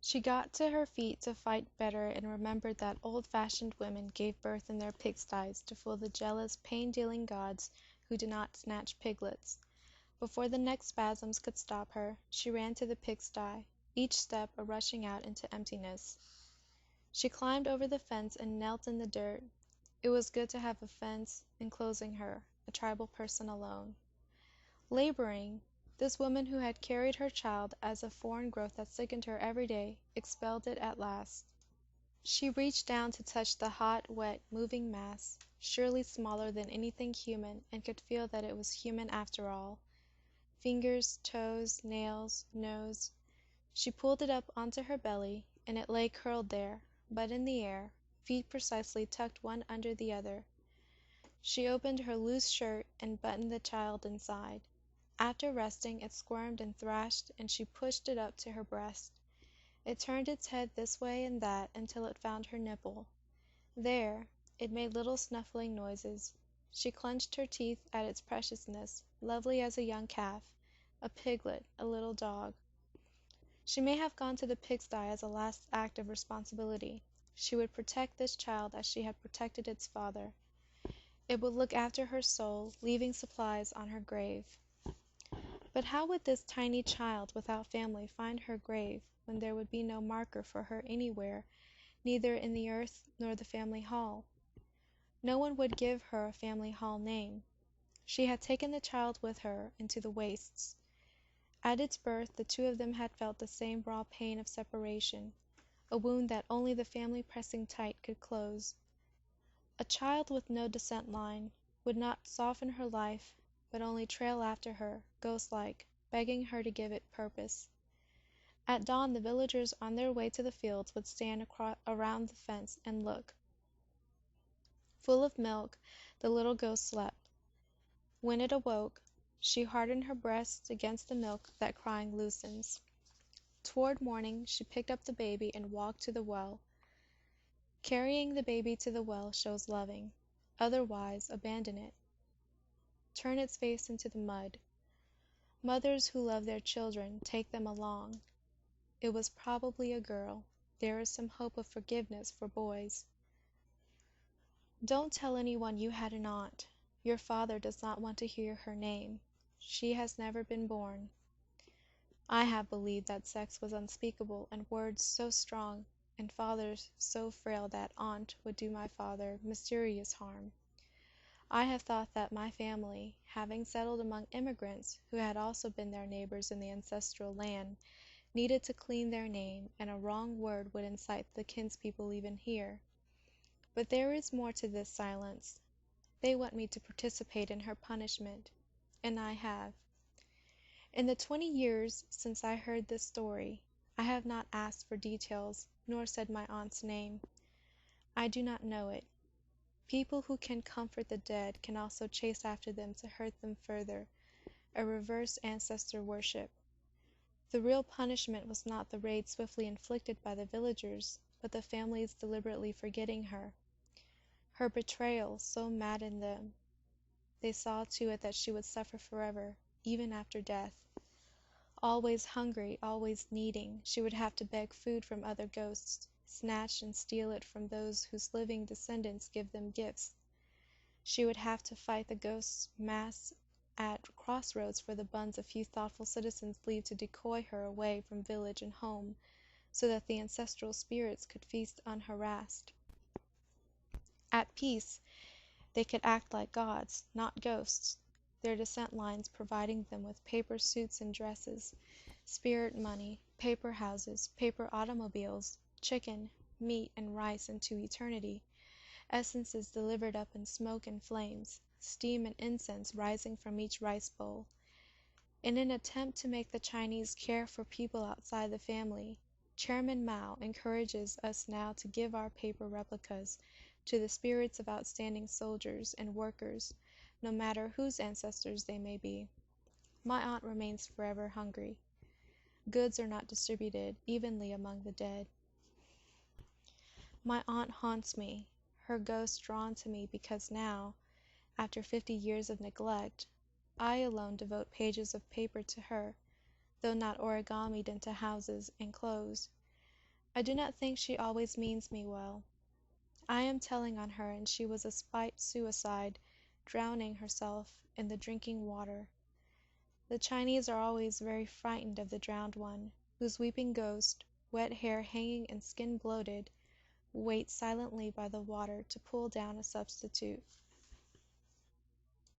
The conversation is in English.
She got to her feet to fight better and remembered that old-fashioned women gave birth in their pigsties to fool the jealous, pain-dealing gods who did not snatch piglets. Before the next spasms could stop her, she ran to the pigsty, each step a rushing out into emptiness. She climbed over the fence and knelt in the dirt. It was good to have a fence enclosing her, a tribal person alone. Laboring, this woman who had carried her child as a foreign growth that sickened her every day, expelled it at last. She reached down to touch the hot, wet, moving mass, surely smaller than anything human, and could feel that it was human after all. Fingers, toes, nails, nose. She pulled it up onto her belly, and it lay curled there, but in the air, feet precisely tucked one under the other. She opened her loose shirt and buttoned the child inside. After resting, it squirmed and thrashed, and she pushed it up to her breast. It turned its head this way and that until it found her nipple. There, it made little snuffling noises. She clenched her teeth at its preciousness, lovely as a young calf, a piglet, a little dog. She may have gone to the pigsty as a last act of responsibility. She would protect this child as she had protected its father. It would look after her soul, leaving supplies on her grave. But how would this tiny child without family find her grave when there would be no marker for her anywhere, neither in the earth nor the family hall? No one would give her a family hall name. She had taken the child with her into the wastes. At its birth the two of them had felt the same raw pain of separation, a wound that only the family pressing tight could close. A child with no descent line would not soften her life, but only trail after her, ghost-like, begging her to give it purpose. At dawn the villagers on their way to the fields would stand around the fence and look. Full of milk, the little ghost slept. When it awoke, she hardened her breast against the milk that crying loosens. Toward morning she picked up the baby and walked to the well. Carrying the baby to the well shows loving. Otherwise, abandon it. Turn its face into the mud. Mothers who love their children take them along. It was probably a girl. There is some hope of forgiveness for boys. Don't tell anyone you had an aunt. Your father does not want to hear her name. She has never been born. I have believed that sex was unspeakable, and words so strong, and fathers so frail that aunt would do my father mysterious harm. I have thought that my family, having settled among immigrants who had also been their neighbors in the ancestral land, needed to clean their name, and a wrong word would incite the kinspeople even here. But there is more to this silence. They want me to participate in her punishment, and I have. In the 20 years since I heard this story, I have not asked for details, nor said my aunt's name. I do not know it. People who can comfort the dead can also chase after them to hurt them further, a reverse ancestor worship. The real punishment was not the raid swiftly inflicted by the villagers, but the families deliberately forgetting her. Her betrayal so maddened them. They saw to it that she would suffer forever, even after death. Always hungry, always needing, she would have to beg food from other ghosts, snatch and steal it from those whose living descendants give them gifts. She would have to fight the ghosts mass at crossroads for the buns a few thoughtful citizens leave to decoy her away from village and home, so that the ancestral spirits could feast unharassed. At peace, they could act like gods, not ghosts, their descent lines providing them with paper suits and dresses, spirit money, paper houses, paper automobiles, chicken, meat, and rice into eternity, essences delivered up in smoke and flames, steam and incense rising from each rice bowl. In an attempt to make the Chinese care for people outside the family, Chairman Mao encourages us now to give our paper replicas to the spirits of outstanding soldiers and workers, no matter whose ancestors they may be. My aunt remains forever hungry. Goods are not distributed evenly among the dead. My aunt haunts me, her ghost drawn to me because now, after 50 years of neglect, I alone devote pages of paper to her, though not origamied into houses and clothes. I do not think she always means me well. I am telling on her, and she was a spite suicide, drowning herself in the drinking water. The Chinese are always very frightened of the drowned one, whose weeping ghost, wet hair hanging and skin bloated, waits silently by the water to pull down a substitute.